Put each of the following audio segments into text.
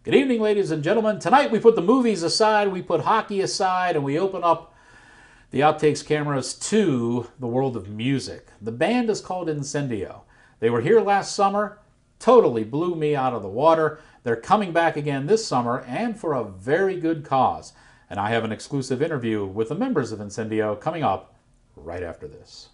Good evening, ladies and gentlemen. Tonight we put the movies aside, we put hockey aside, and we open up the Outtakes cameras to the world of music. The band is called Incendio. They were here last summer, totally blew me out of the water. They're coming back again this summer, and for a very good cause. And I have an exclusive interview with the members of Incendio coming up right after this.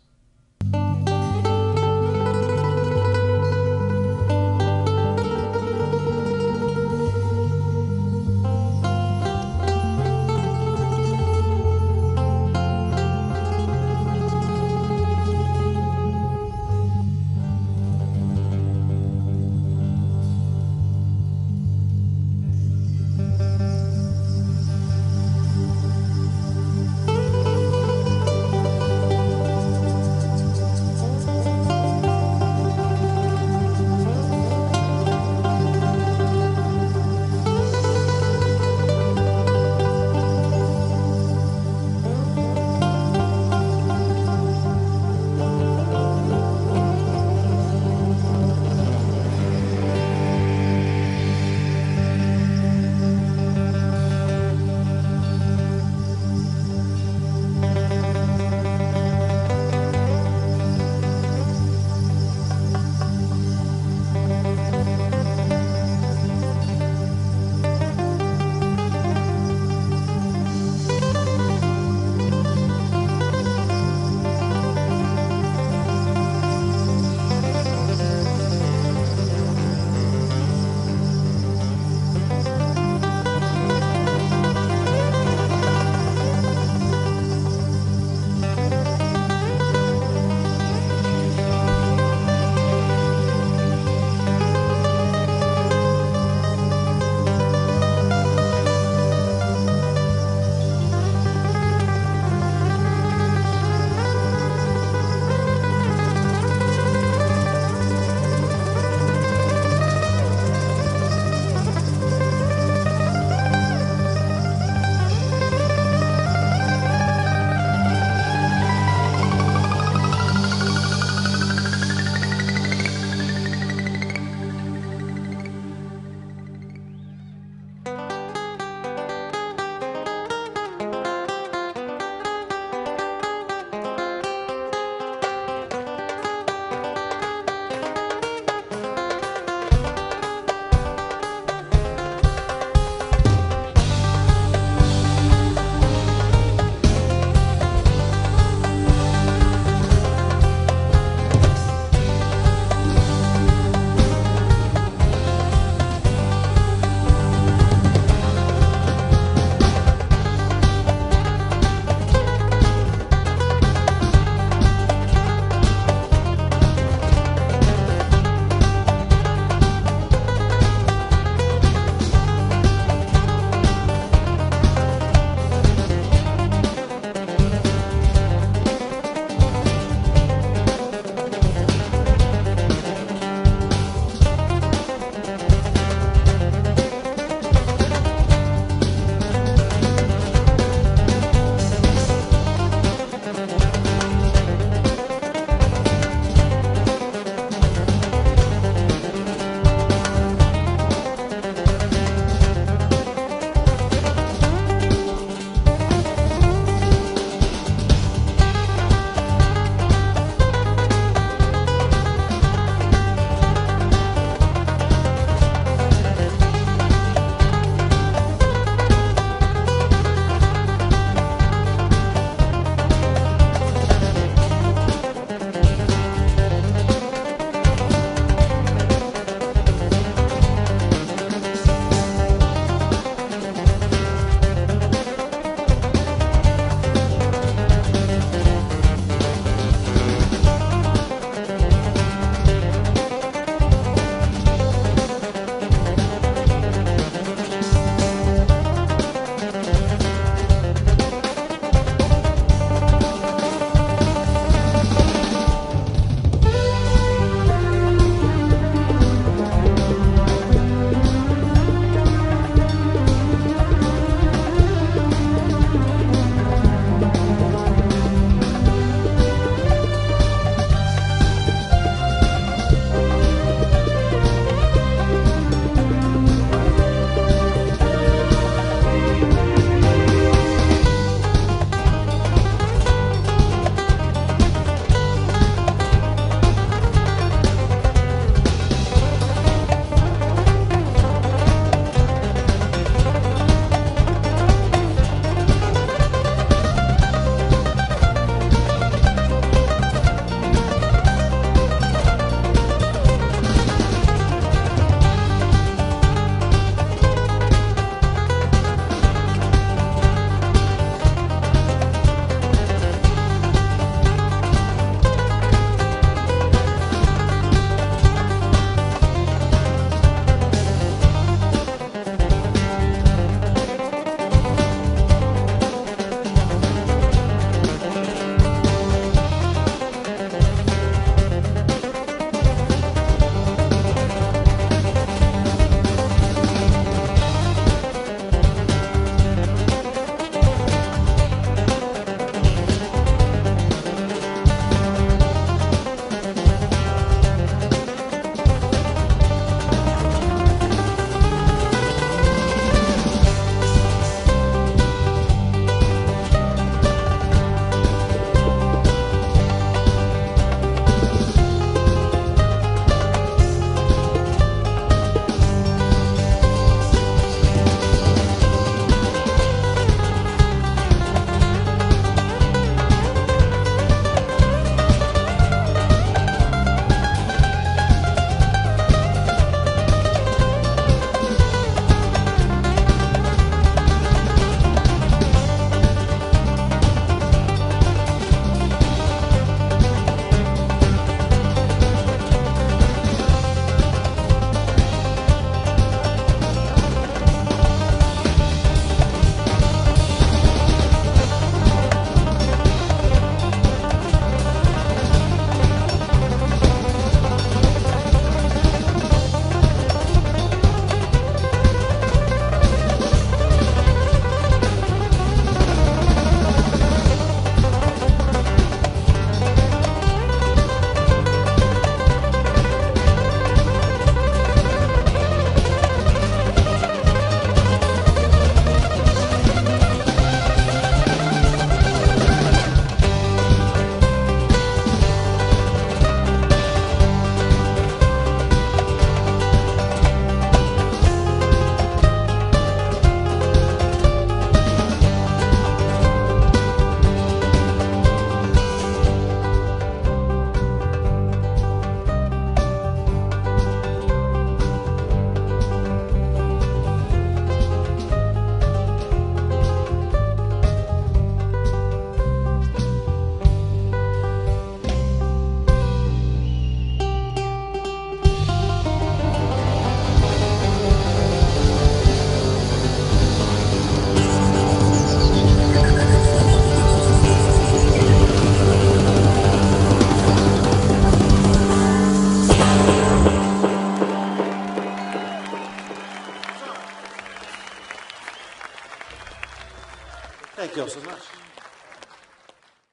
Thank you so much. All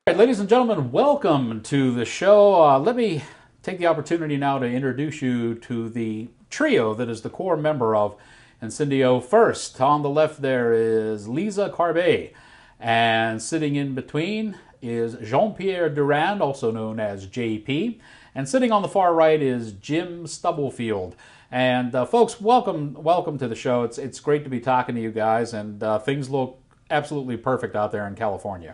right, ladies and gentlemen, welcome to the show. Let me take the opportunity now to introduce you to the trio that is the core member of Incendio. First, on the left there is Lisa Carbet, and sitting in between is Jean-Pierre Durand, also known as JP, and sitting on the far right is Jim Stubblefield. And folks, welcome to the show. It's great to be talking to you guys, and things look absolutely perfect out there in California.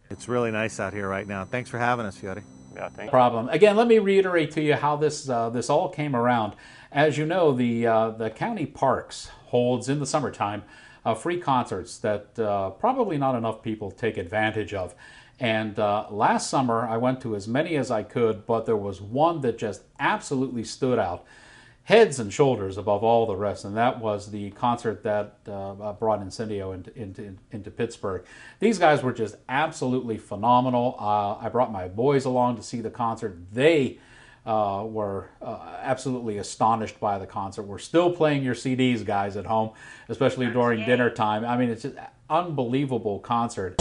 It's really nice out here right now. Thanks for having us, Fiore. Yeah, thank you. Problem. Again, let me reiterate to you how this all came around. As you know, the county parks holds in the summertime free concerts that probably not enough people take advantage of. And last summer, I went to as many as I could, but there was one that just absolutely stood out, heads and shoulders above all the rest, and that was the concert that brought Incendio into Pittsburgh. These guys were just absolutely phenomenal. I brought my boys along to see the concert. They were absolutely astonished by the concert. We're still playing your CDs, guys, at home, especially during dinner time. I mean, it's just an unbelievable concert.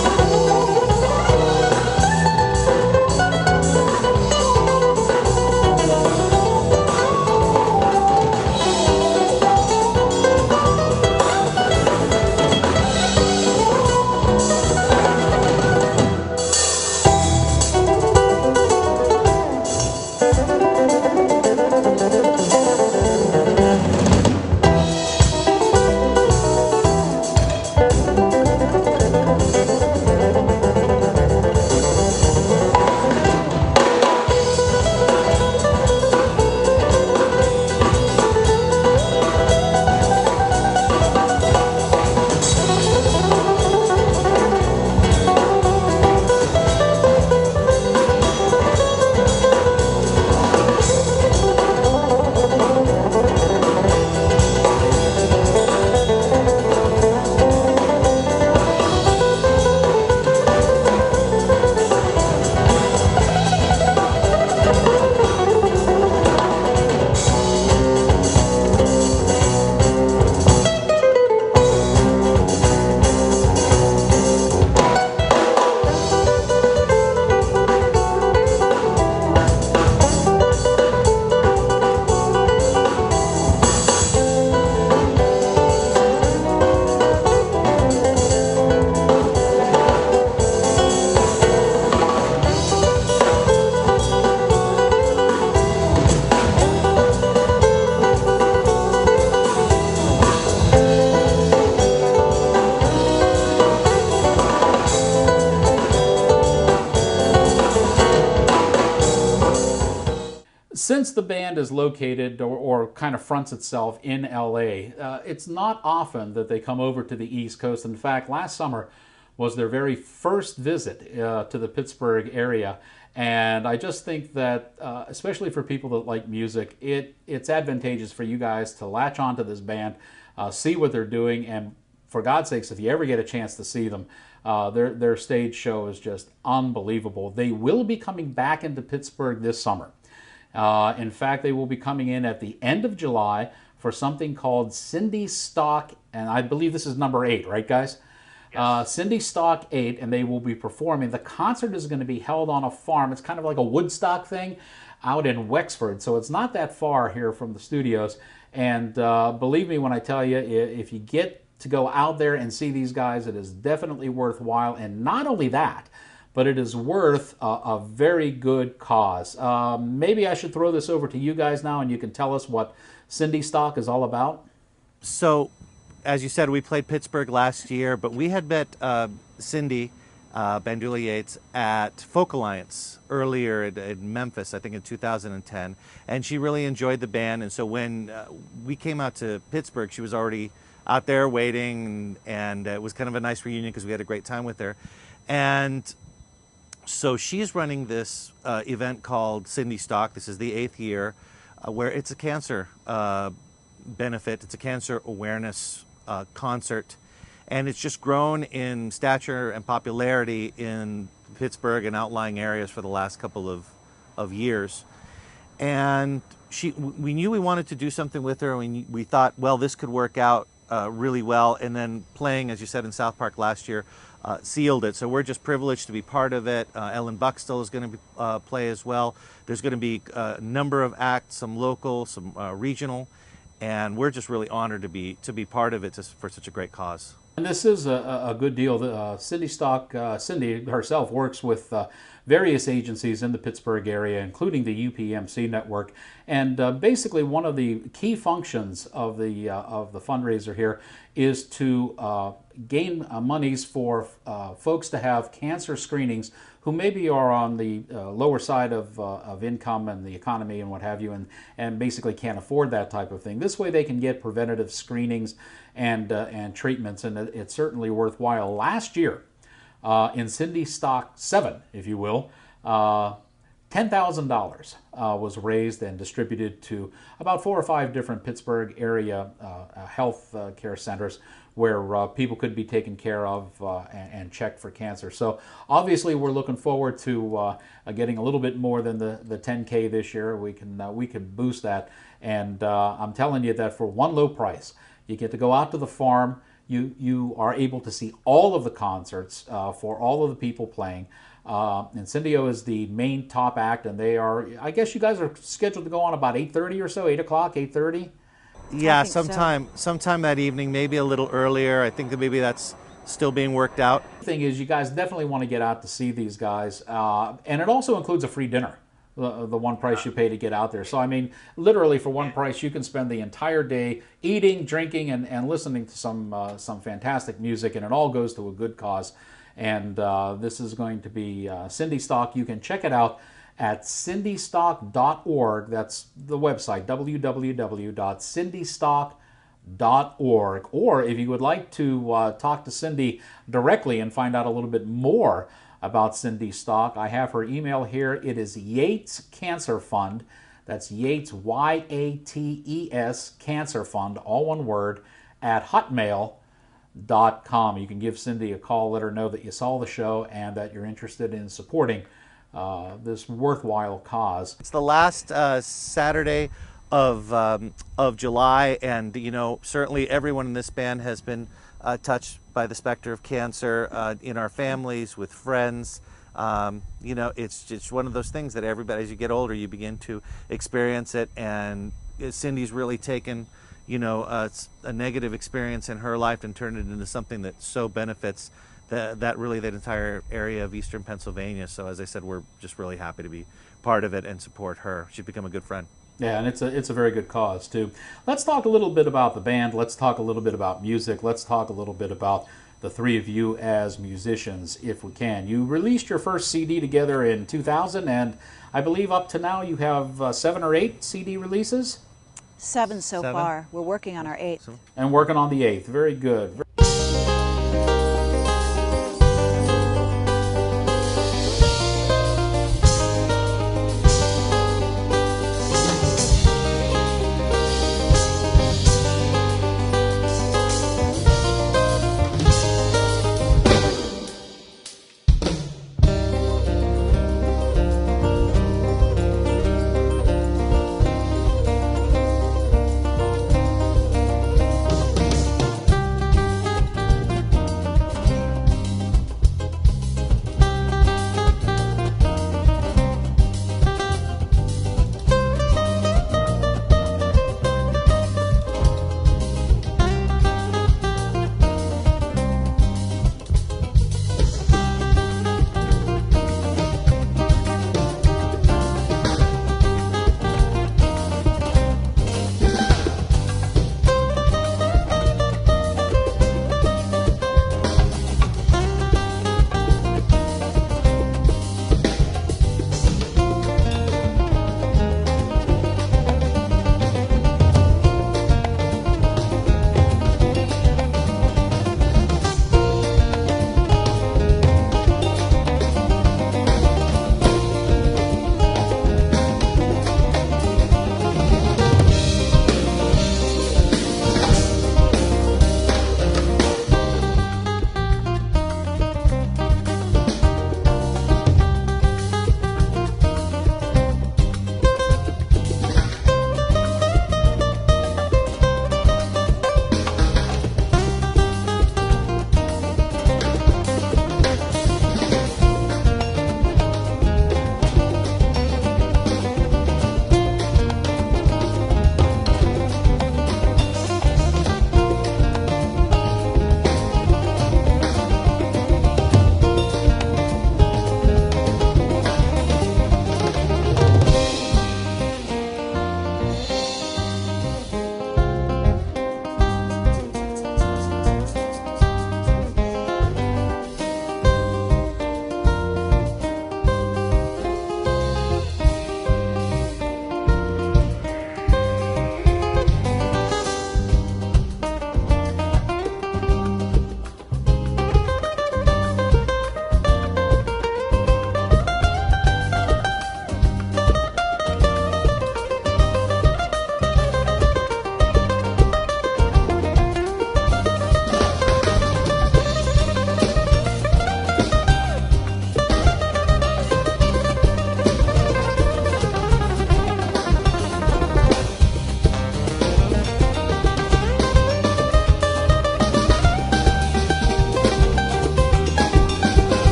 Since the band is located or kind of fronts itself in LA, it's not often that they come over to the East Coast. In fact, last summer was their very first visit to the Pittsburgh area. And I just think that, especially for people that like music, it's advantageous for you guys to latch onto this band, see what they're doing, and for God's sakes, if you ever get a chance to see them, their stage show is just unbelievable. They will be coming back into Pittsburgh this summer. In fact, they will be coming in at the end of July for something called Cindy Stock, and I believe this is number 8, right, guys? Yes. Cindy Stock 8, and they will be performing. The concert is going to be held on a farm. It's kind of like a Woodstock thing out in Wexford, so it's not that far here from the studios. And believe me when I tell you, if you get to go out there and see these guys, it is definitely worthwhile. And not only that, but it is worth a very good cause. Maybe I should throw this over to you guys now, and you can tell us what Cindy Stock is all about. So, as you said, we played Pittsburgh last year, but we had met Cindy Bandula Yates at Folk Alliance earlier in Memphis, I think in 2010, and she really enjoyed the band. And so when we came out to Pittsburgh, she was already out there waiting, and it was kind of a nice reunion because we had a great time with her. And so she's running this event called Cindy Stock. This is the 8th year, where it's a cancer benefit. It's a cancer awareness concert. And it's just grown in stature and popularity in Pittsburgh and outlying areas for the last couple of years. And we knew we wanted to do something with her. And we thought, well, this could work out really well. And then playing, as you said, in South Park last year, sealed it. So we're just privileged to be part of it. Ellen Buckstill is going to play as well. There's going to be a number of acts, some local, some regional, and we're just really honored to be part of it for such a great cause. And this is a good deal. Cindy Stock, Cindy herself works with various agencies in the Pittsburgh area, including the UPMC network. And basically, one of the key functions of the fundraiser here is to gain monies for folks to have cancer screenings who maybe are on the lower side of income and the economy and what have you, and basically can't afford that type of thing. This way they can get preventative screenings and treatments, and it's certainly worthwhile. Last year, in Cindy Stock 7, if you will, $10,000 was raised and distributed to about 4 or 5 different Pittsburgh area health care centers where people could be taken care of and checked for cancer. So obviously we're looking forward to getting a little bit more than the 10K this year. We can boost that, and I'm telling you that for one low price, you get to go out to the farm. You are able to see all of the concerts for all of the people playing. Incendio is the main top act, and they are, I guess you guys are scheduled to go on about 8:30 or so, 8 o'clock, 8:30? Yeah, sometime that evening, maybe a little earlier. I think that maybe that's still being worked out. The thing is, you guys definitely want to get out to see these guys, and it also includes a free dinner. The one price you pay to get out there. So I mean, literally for one price, you can spend the entire day eating, drinking, and listening to some fantastic music, and it all goes to a good cause. And this is going to be Cindy Stock. You can check it out at cindystock.org. That's the website, www.cindystock.org. Or if you would like to talk to Cindy directly and find out a little bit more about Cindy Stock, I have her email here. It is Yates Cancer Fund. That's Yates, Y-A-T-E-S, Cancer Fund, all one word, at hotmail.com. You can give Cindy a call, let her know that you saw the show and that you're interested in supporting this worthwhile cause. It's the last Saturday of July, and you know, certainly everyone in this band has been touched by the specter of cancer in our families, with friends. You know, it's just one of those things that everybody, as you get older, you begin to experience it. And Cindy's really taken, you know, a negative experience in her life and turned it into something that so benefits that entire area of eastern Pennsylvania. So as I said, we're just really happy to be part of it and support her. She's become a good friend. Yeah, and it's a very good cause too. Let's talk a little bit about the band. Let's talk a little bit about music. Let's talk a little bit about the three of you as musicians, if we can. You released your first CD together in 2000, and I believe up to now you have 7 or 8 CD releases? 7 so far. We're working on our 8th. And working on the 8th. Very good.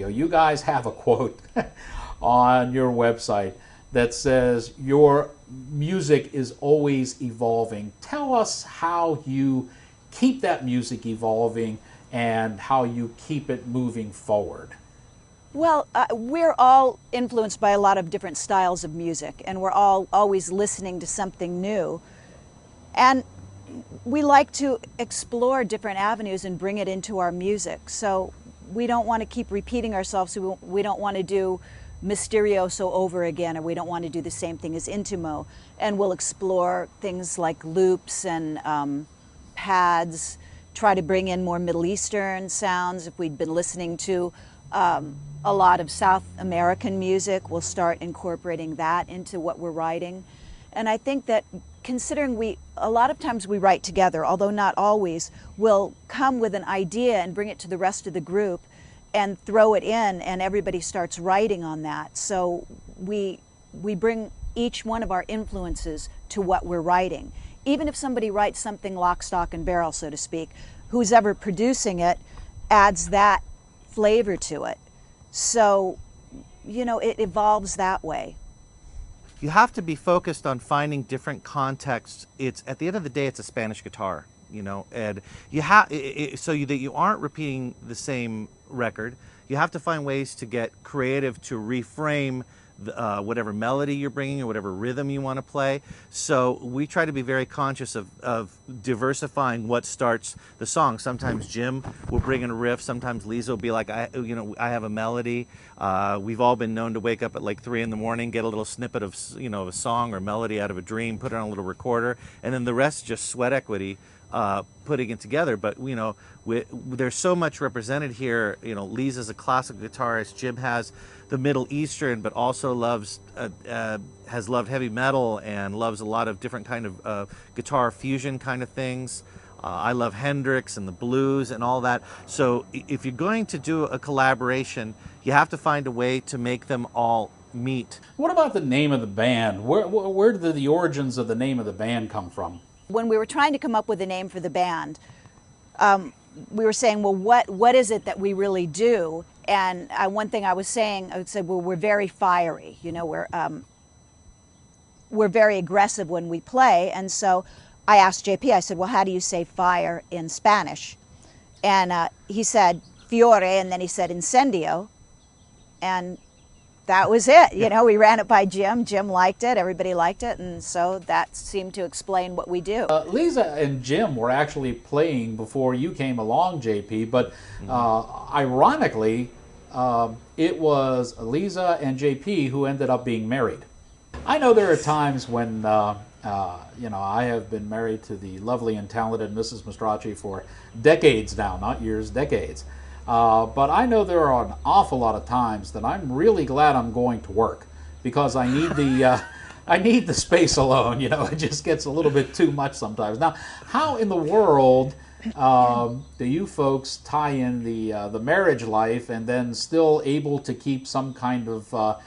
Incendio. You guys have a quote on your website that says your music is always evolving. Tell us how you keep that music evolving and how you keep it moving forward. Well, we're all influenced by a lot of different styles of music, and we're all always listening to something new. And we like to explore different avenues and bring it into our music. So we don't want to keep repeating ourselves. So we don't want to do Misterioso over again, or we don't want to do the same thing as Intimo. And we'll explore things like loops and pads, try to bring in more Middle Eastern sounds. If we'd been listening to a lot of South American music, we'll start incorporating that into what we're writing. And I think that considering a lot of times we write together, although not always, we'll come with an idea and bring it to the rest of the group and throw it in, and everybody starts writing on that. So we bring each one of our influences to what we're writing. Even if somebody writes something lock, stock, and barrel, so to speak, who's ever producing it adds that flavor to it. So, it evolves that way. You have to be focused on finding different contexts. It's at the end of the day, it's a Spanish guitar, and you have so that you aren't repeating the same record. You have to find ways to get creative to reframe whatever melody you're bringing or whatever rhythm you want to play. So we try to be very conscious of diversifying what starts the song. Sometimes Jim will bring in a riff. Sometimes Lisa will be like, I have a melody. We've all been known to wake up at like 3 in the morning, get a little snippet of a song or melody out of a dream, put it on a little recorder, and then the rest just sweat equity. Putting it together, but there's so much represented here. Lisa's a classical guitarist. Jim has the Middle Eastern, but also has loved heavy metal and loves a lot of different kind of guitar fusion kind of things. I love Hendrix and the blues and all that. So if you're going to do a collaboration, you have to find a way to make them all meet. What about the name of the band? Where did the origins of the name of the band come from? When we were trying to come up with a name for the band, we were saying, well, what is it that we really do? And one thing I would say, well, we're very fiery. We're very aggressive when we play. And so I asked JP, I said, well, how do you say fire in Spanish? And he said, fiore, and then he said incendio. And that was it. We ran it by Jim. Jim liked it. Everybody liked it. And so that seemed to explain what we do. Lisa and Jim were actually playing before you came along, JP. But ironically, it was Lisa and JP who ended up being married. I know there are times when, I have been married to the lovely and talented Mrs. Mastracci for decades now, not years, decades. But I know there are an awful lot of times that I'm really glad I'm going to work because I need the space alone. It just gets a little bit too much sometimes. Now, how in the world do you folks tie in the marriage life and then still able to keep some kind of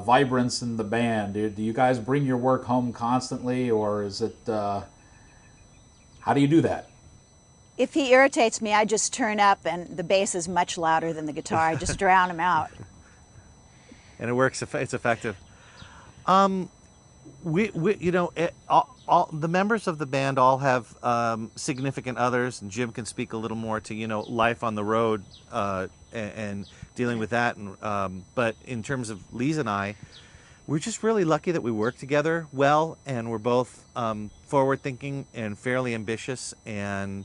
vibrance in the band? Do you guys bring your work home constantly, or is it? How do you do that? If he irritates me, I just turn up, and the bass is much louder than the guitar. I just drown him out. And it works. It's effective. All the members of the band all have significant others, and Jim can speak a little more to life on the road and dealing with that. And but in terms of Lisa and I, we're just really lucky that we work together well, and we're both forward-thinking and fairly ambitious, and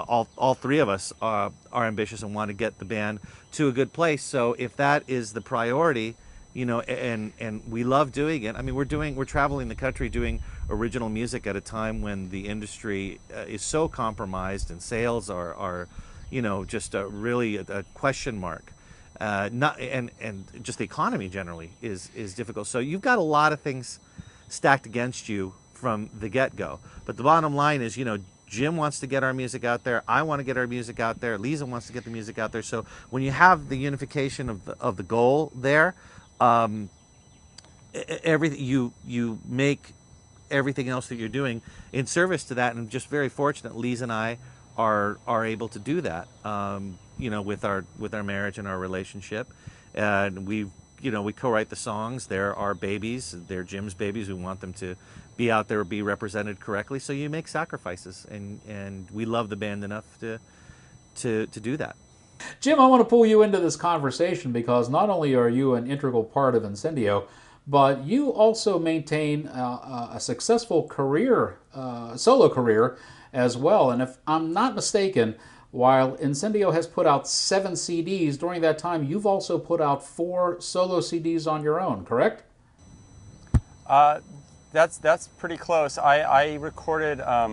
all three of us are ambitious and want to get the band to a good place. So if that is the priority, and we love doing it. I mean, we're traveling the country doing original music at a time when the industry is so compromised and sales are just really a question mark. And just the economy generally is difficult. So you've got a lot of things stacked against you from the get-go. But the bottom line is, Jim wants to get our music out there. I want to get our music out there. Lisa wants to get the music out there. So when you have the unification of the goal there, everything you make everything else that you're doing in service to that. And just very fortunate, Lisa and I are able to do that. With our marriage and our relationship, and we co-write the songs. They're our babies. They're Jim's babies. We want them to be out there, be represented correctly. So you make sacrifices, and we love the band enough to do that. Jim, I want to pull you into this conversation because not only are you an integral part of Incendio, but you also maintain a successful career, solo career as well. And if I'm not mistaken, while Incendio has put out 7 CDs, during that time you've also put out 4 solo CDs on your own, correct? That's pretty close. I recorded 3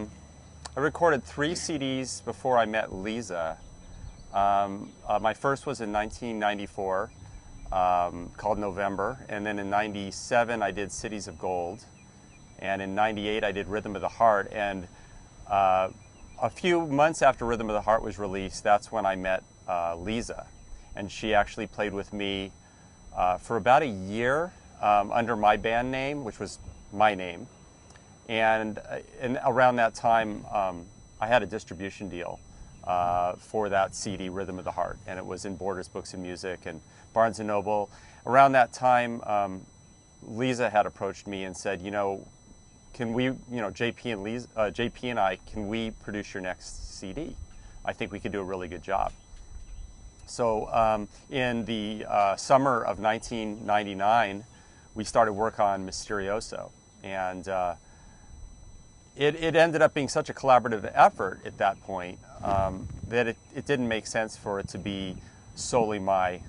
CDs before I met Lisa. My first was in 1994, called November, and then in 97 I did Cities of Gold, and in 98 I did Rhythm of the Heart, and a few months after Rhythm of the Heart was released, that's when I met Lisa, and she actually played with me for about a year under my band name, which was my name, and around that time I had a distribution deal for that CD, Rhythm of the Heart, and it was in Borders Books and Music and Barnes & Noble. Around that time, Lisa had approached me and said, can we, JP and I, can we produce your next CD? I think we could do a really good job. So in the summer of 1999, we started work on Misterioso, and it ended up being such a collaborative effort at that point that it didn't make sense for it to be solely my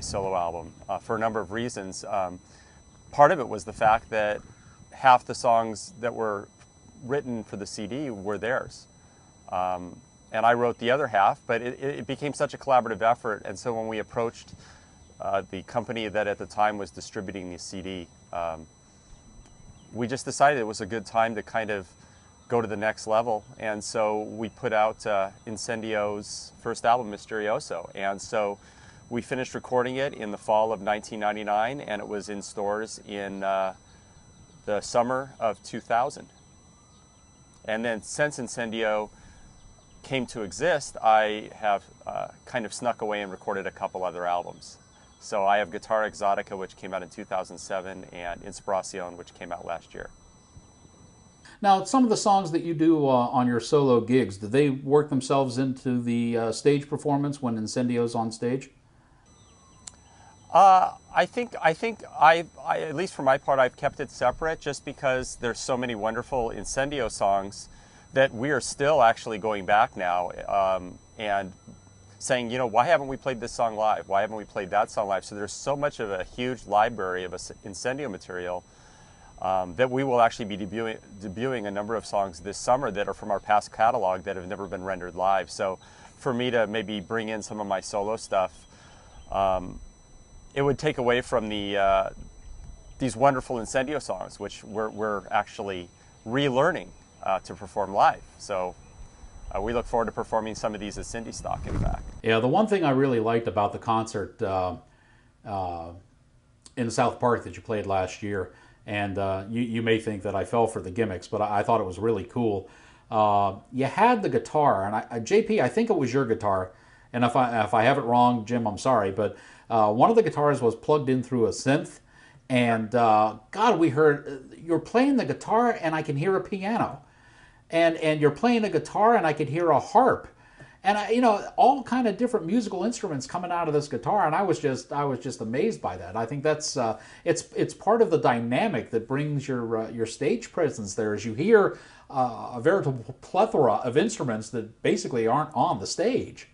solo album for a number of reasons. Part of it was the fact that half the songs that were written for the CD were theirs. And I wrote the other half, but it became such a collaborative effort. And so when we approached the company that at the time was distributing the CD, we just decided it was a good time to kind of go to the next level. And so we put out Incendio's first album, Misterioso. And so we finished recording it in the fall of 1999, and it was in stores in the summer of 2000. And then since Incendio came to exist, I have kind of snuck away and recorded a couple other albums. So I have Guitarra Exotica, which came out in 2007, and Inspiracion, which came out last year. Now, some of the songs that you do on your solo gigs, do they work themselves into the stage performance when Incendio's on stage? I think I at least for my part, I've kept it separate just because there's so many wonderful Incendio songs that we are still actually going back now and saying, why haven't we played this song live? Why haven't we played that song live? So there's so much of a huge library of Incendio material that we will actually be debuting a number of songs this summer that are from our past catalog that have never been rendered live. So for me to maybe bring in some of my solo stuff, it would take away from these wonderful Incendio songs, which we're actually relearning to perform live. So we look forward to performing some of these as Cindy stock, in fact. Yeah, the one thing I really liked about the concert in South Park that you played last year, and you may think that I fell for the gimmicks, but I thought it was really cool. You had the guitar, and JP, I think it was your guitar, and if I have it wrong, Jim, I'm sorry, but one of the guitars was plugged in through a synth, and God, we heard you're playing the guitar, and I can hear a piano, and you're playing the guitar, and I could hear a harp, and all kind of different musical instruments coming out of this guitar, and I was just amazed by that. I think that's it's part of the dynamic that brings your stage presence there, as you hear a veritable plethora of instruments that basically aren't on the stage.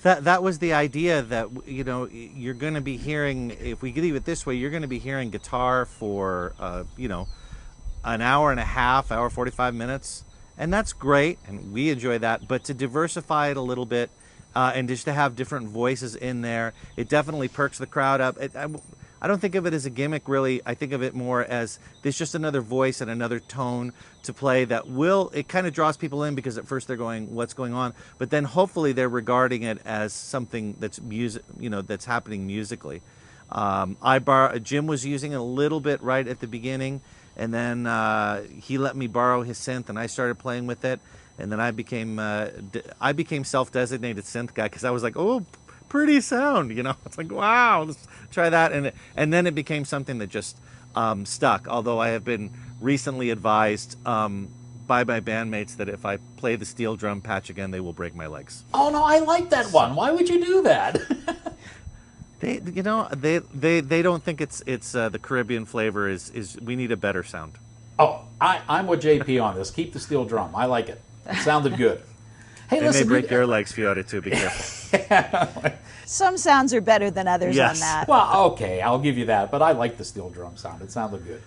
That was the idea, that you're going to be hearing, if we leave it this way, you're going to be hearing guitar for an hour and a half, hour 45 minutes, and that's great, and we enjoy that. But to diversify it a little bit, and just to have different voices in there, it definitely perks the crowd up. I don't think of it as a gimmick, really. I think of it more as there's just another voice and another tone to play that it kind of draws people in, because at first they're going, what's going on? But then hopefully they're regarding it as something that's that's happening musically. Jim was using it a little bit right at the beginning, and then he let me borrow his synth, and I started playing with it. And then I became self-designated synth guy because I was like, oh, pretty sound, you know. It's like, wow, let's try that. And then it became something that just stuck. Although I have been recently advised by my bandmates that if I play the steel drum patch again, they will break my legs. Oh no, I like that one. Why would you do that? They don't think it's the Caribbean flavor is we need a better sound. Oh, I'm with JP on this. Keep the steel drum. I like it. It sounded good. Hey, They listen, may break your legs, Fiota, too. Be careful. Some sounds are better than others Yes. on that. Well, okay, I'll give you that, but I like the steel drum sound. It sounded good.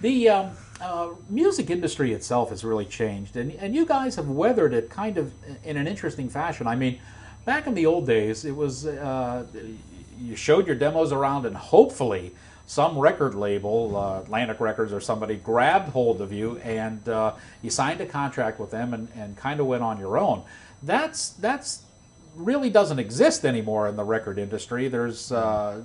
The music industry itself has really changed, and you guys have weathered it kind of in an interesting fashion. I mean, back in the old days, it was you showed your demos around, and hopefully some record label, Atlantic Records or somebody, grabbed hold of you and you signed a contract with them and kind of went on your own. That's really doesn't exist anymore in the record industry. There's no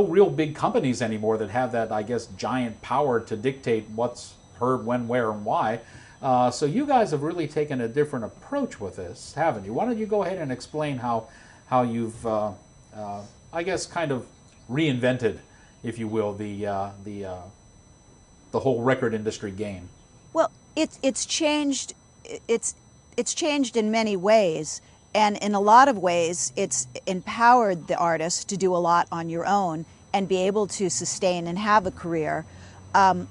real big companies anymore that have that, I guess, giant power to dictate what's heard, when, where, and why. So you guys have really taken a different approach with this, haven't you? Why don't you go ahead and explain how you've, I guess, kind of reinvented, if you will, the whole record industry game? Well, it's changed. It's changed in many ways, and in a lot of ways, it's empowered the artist to do a lot on your own and be able to sustain and have a career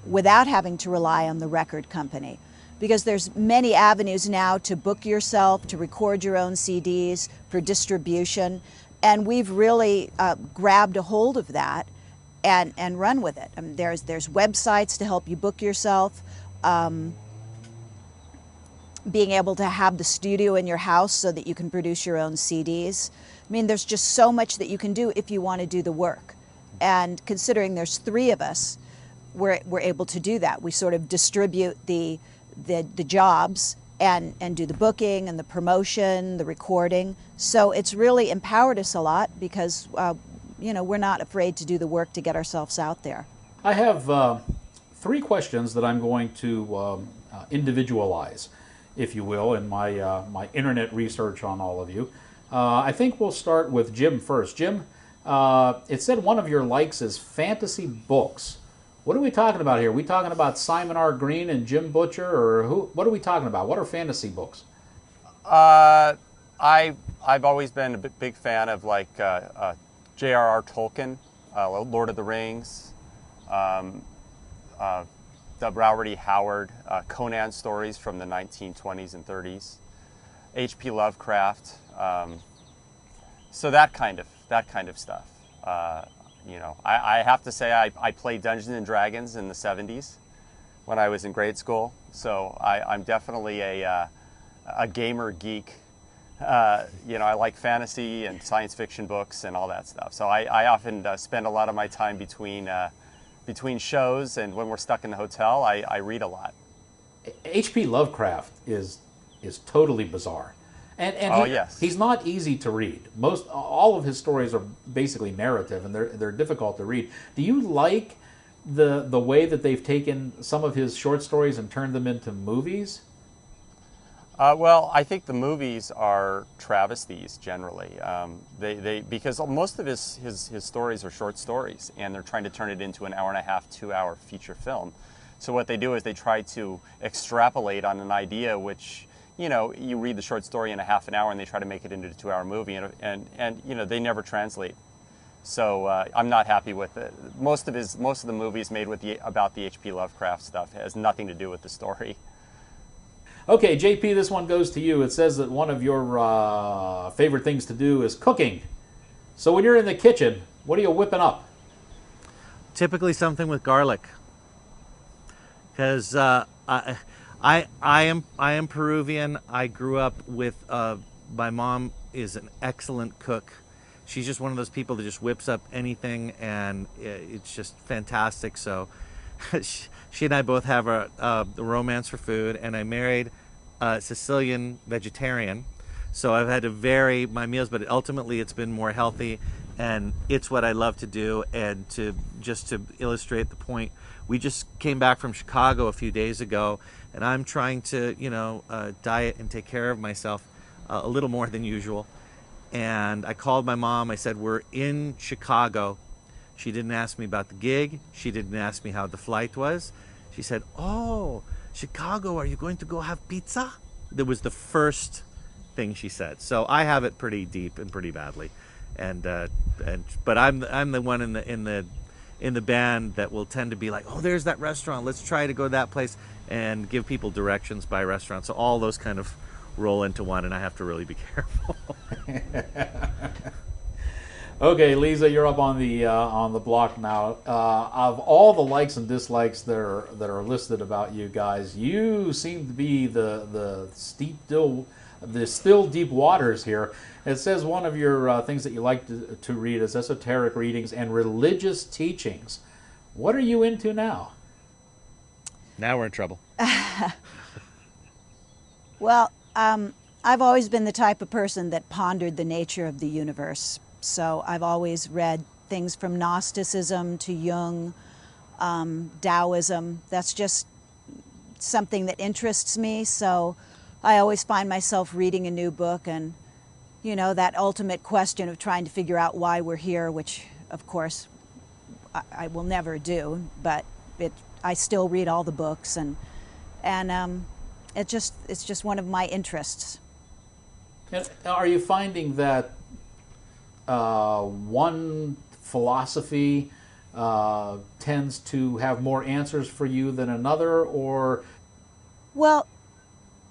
without having to rely on the record company. Because there's many avenues now to book yourself, to record your own CDs, for distribution, and we've really grabbed a hold of that and run with it. I mean, there's websites to help you book yourself. Being able to have the studio in your house so that you can produce your own CDs. I mean, there's just so much that you can do if you want to do the work. And considering there's three of us, we're able to do that. We sort of distribute the jobs and do the booking and the promotion, the recording. So it's really empowered us a lot because, we're not afraid to do the work to get ourselves out there. I have 3 questions that I'm going to individualize, if you will, in my my internet research on all of you. I think we'll start with Jim first. Jim, it said one of your likes is fantasy books. What are we talking about here? Are we talking about Simon R. Green and Jim Butcher, or who? What are we talking about? What are fantasy books? I've always been a big fan of like J.R.R. Tolkien, Lord of the Rings, the Robert E. Howard, Conan stories from the 1920s and 30s, H.P. Lovecraft, so that kind of stuff. I have to say I played Dungeons and Dragons in the 70s when I was in grade school, so I'm definitely a gamer geek. I like fantasy and science fiction books and all that stuff. So I often spend a lot of my time between shows, and when we're stuck in the hotel, I read a lot. H.P. Lovecraft is totally bizarre. And yes. He's not easy to read. All of his stories are basically narrative, and they're difficult to read. Do you like the way that they've taken some of his short stories and turned them into movies? Well, I think the movies are travesties generally. Because most of his stories are short stories, and they're trying to turn it into an hour-and-a-half, 2-hour feature film. So what they do is they try to extrapolate on an idea which, you read the short story in a half an hour and they try to make it into a 2-hour movie, and they never translate. So I'm not happy with it. Most of the movies made about the H.P. Lovecraft stuff has nothing to do with the story. Okay, JP, this one goes to you. It says that one of your favorite things to do is cooking. So when you're in the kitchen, what are you whipping up? Typically something with garlic, because I am Peruvian. I grew up with my mom is an excellent cook. She's just one of those people that just whips up anything, and it's just fantastic. So she and I both have a romance for food, and I married a Sicilian vegetarian. So I've had to vary my meals, but ultimately it's been more healthy, and it's what I love to do. And to illustrate the point, we just came back from Chicago a few days ago, and I'm trying to, diet and take care of myself a little more than usual. And I called my mom. I said, we're in Chicago. She didn't ask me about the gig. She didn't ask me how the flight was. She said, oh, Chicago, are you going to go have pizza? That was the first thing she said. So I have it pretty deep and pretty badly. But I'm the one in the band that will tend to be like, oh, there's that restaurant. Let's try to go to that place, and give people directions by restaurant. So all those kind of roll into one, and I have to really be careful. Okay, Lisa, you're up on the block now. Of all the likes and dislikes that are listed about you guys, you seem to be the the still deep waters here. It says one of your things that you like to read is esoteric readings and religious teachings. What are you into now? Now we're in trouble. Well, I've always been the type of person that pondered the nature of the universe. So I've always read things from Gnosticism to Jung, Taoism. That's just something that interests me. So I always find myself reading a new book, and, you know, that ultimate question of trying to figure out why we're here, which, of course, I will never do, but I still read all the books, and it's just one of my interests. And are you finding that one philosophy tends to have more answers for you than another, or? Well,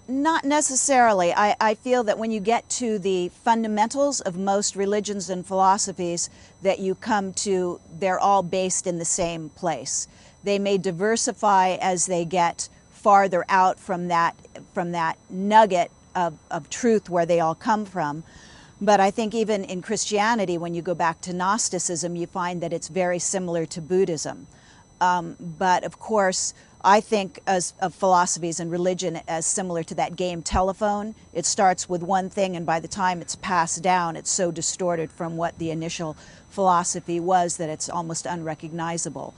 not necessarily. I feel that when you get to the fundamentals of most religions and philosophies that you come to, they're all based in the same place. They may diversify as they get farther out from that nugget of truth where they all come from. But I think even in Christianity, when you go back to Gnosticism, you find that it's very similar to Buddhism. But of course, I think of philosophies and religion as similar to that game Telephone. It starts with one thing, and by the time it's passed down, it's so distorted from what the initial philosophy was that it's almost unrecognizable.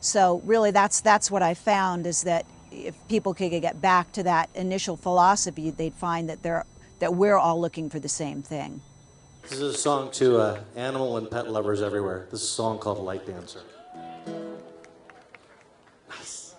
So really, that's what I found, is that if people could get back to that initial philosophy, they'd find that we're all looking for the same thing. This is a song to animal and pet lovers everywhere. This is a song called Light Dancer. Nice.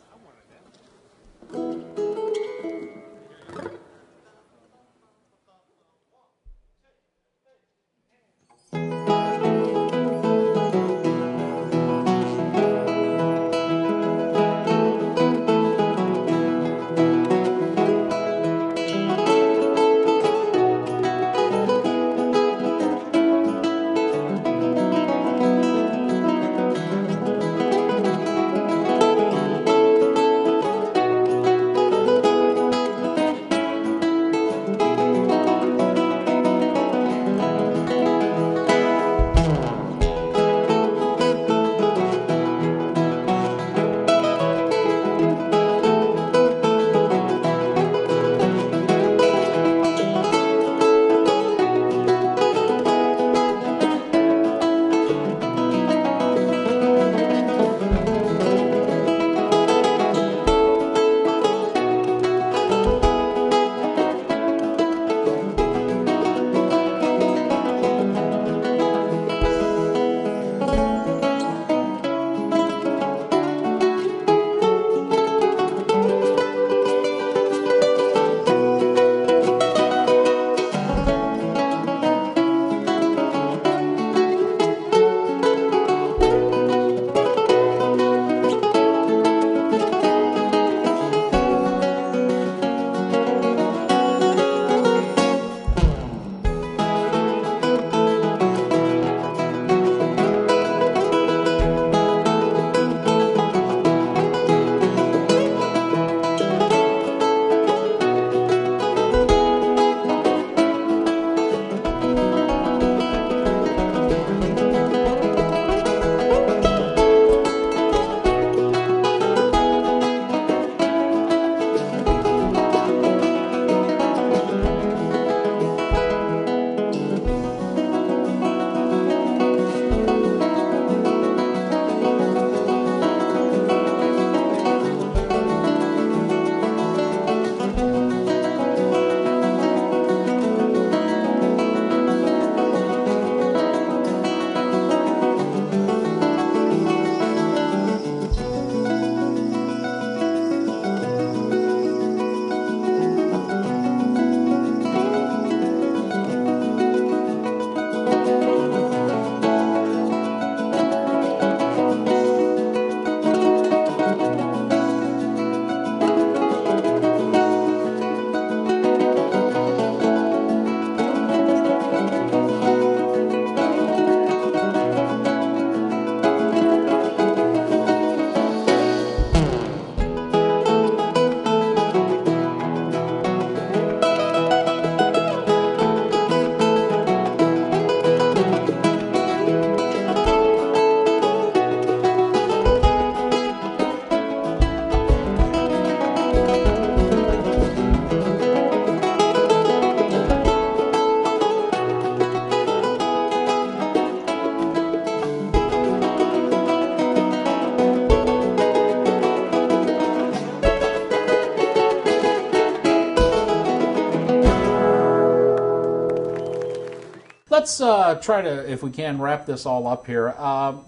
let's try to, if we can, wrap this all up here.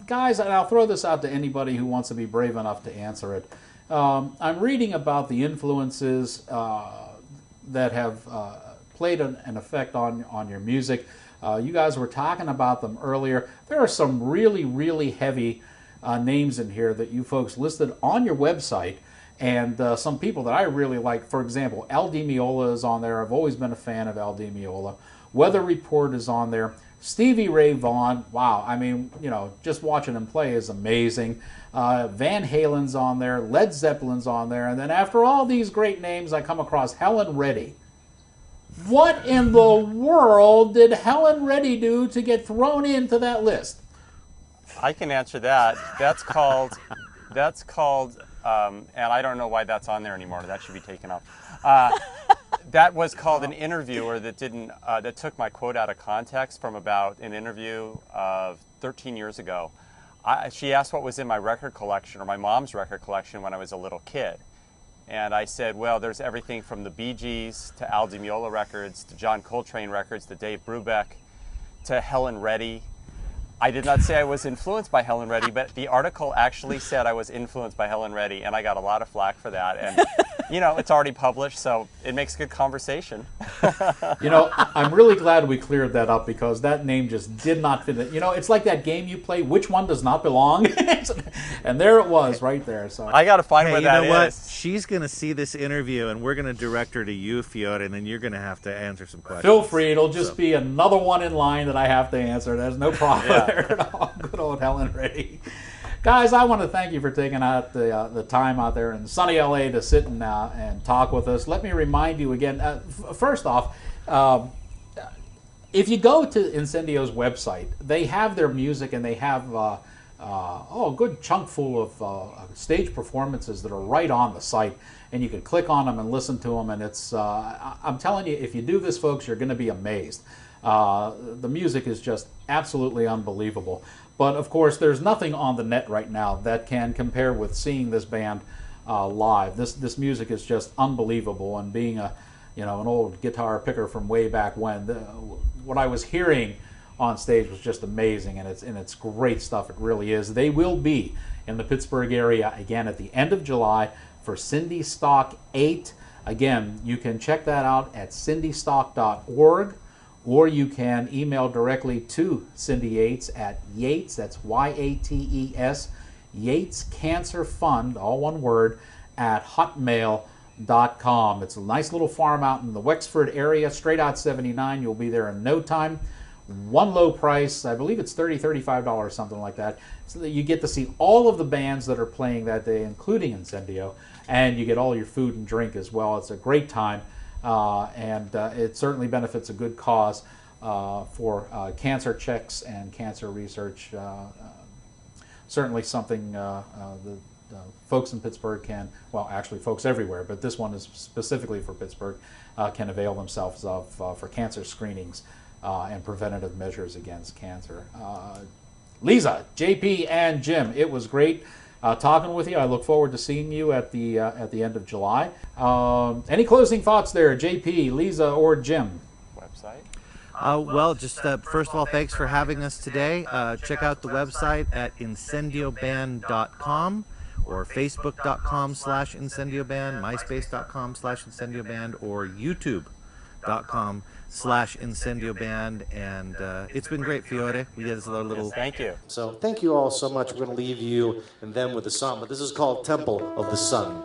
Guys, and I'll throw this out to anybody who wants to be brave enough to answer it. I'm reading about the influences that have played an effect on your music. You guys were talking about them earlier. There are some really, really heavy names in here that you folks listed on your website, and some people that I really like. For example, Al Di Meola is on there. I've always been a fan of Al Di Meola. Weather Report is on there. Stevie Ray Vaughan, wow, I mean, you know, just watching him play is amazing. Van Halen's on there. Led Zeppelin's on there. And then after all these great names, I come across Helen Reddy. What in the world did Helen Reddy do to get thrown into that list? I can answer that. That's called, and I don't know why that's on there anymore. That should be taken off. That was called an interviewer that didn't, that took my quote out of context from about an interview of 13 years ago. She asked what was in my record collection, or my mom's record collection, when I was a little kid. And I said, well, there's everything from the Bee Gees to Al Di Meola records to John Coltrane records to Dave Brubeck to Helen Reddy. I did not say I was influenced by Helen Reddy, but the article actually said I was influenced by Helen Reddy, and I got a lot of flack for that. And, you know, it's already published, so it makes good conversation. You know, I'm really glad we cleared that up, because that name just did not fit it. You know, it's like that game you play, Which One Does Not Belong? And there it was right there. So I got to find where that is. You know what? She's going to see this interview, and we're going to direct her to you, Fiore, and then you're going to have to answer some questions. Feel free. It'll just be another one in line that I have to answer. There's no problem there at all. Good old Helen Reddy. Guys, I want to thank you for taking out the time out there in sunny LA to sit and talk with us. Let me remind you again, first off, if you go to Incendio's website, they have their music, and they have a good chunk full of stage performances that are right on the site, and you can click on them and listen to them, and it's I'm telling you, if you do this, folks, you're going to be amazed. The music is just absolutely unbelievable. But of course, there's nothing on the net right now that can compare with seeing this band live. This music is just unbelievable, and being an old guitar picker from way back when, what I was hearing on stage was just amazing, and it's great stuff. It really is. They will be in the Pittsburgh area again at the end of July for Cindy Stock 8. Again, you can check that out at cindystock.org. Or you can email directly to Cindy Yates at Yates, that's Y-A-T-E-S, Yates Cancer Fund, all one word, at hotmail.com. It's a nice little farm out in the Wexford area, straight out 79. You'll be there in no time. One low price, I believe it's $30, $35, something like that. So that you get to see all of the bands that are playing that day, including Incendio, and you get all your food and drink as well. It's a great time. And it certainly benefits a good cause for cancer checks and cancer research. Certainly something the folks in Pittsburgh can, well, actually folks everywhere, but this one is specifically for Pittsburgh, can avail themselves of for cancer screenings and preventative measures against cancer. Lisa, JP, and Jim, it was great talking with you. I look forward to seeing you at the end of July. Any closing thoughts there, JP, Lisa, or Jim? Website? Well, just first of all, thanks for having us today. Check out the website at incendioband.com or facebook.com/incendioband, myspace.com/incendioband, or youtube.com/incendioband. And it's been great, Fiore. We did this little... Yes, thank you. So thank you all so much. We're going to leave you and them with the song, but this is called Temple of the Sun.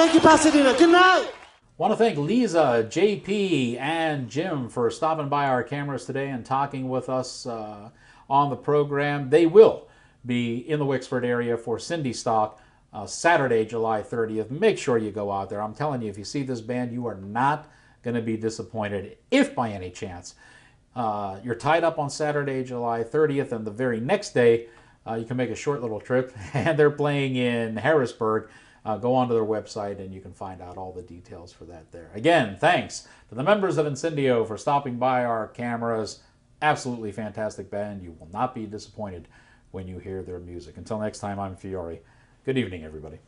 Thank you, Pasadena. Good night. Want to thank Lisa, JP, and Jim for stopping by our cameras today and talking with us on the program. They will be in the Wicksford area for Cindy Stock Saturday, July 30th. Make sure you go out there. I'm telling you, if you see this band, you are not going to be disappointed. If by any chance you're tied up on Saturday, July 30th, and the very next day you can make a short little trip, and they're playing in Harrisburg. Go onto their website and you can find out all the details for that there. Again, thanks to the members of Incendio for stopping by our cameras. Absolutely fantastic band. You will not be disappointed when you hear their music. Until next time, I'm Fiore. Good evening, everybody.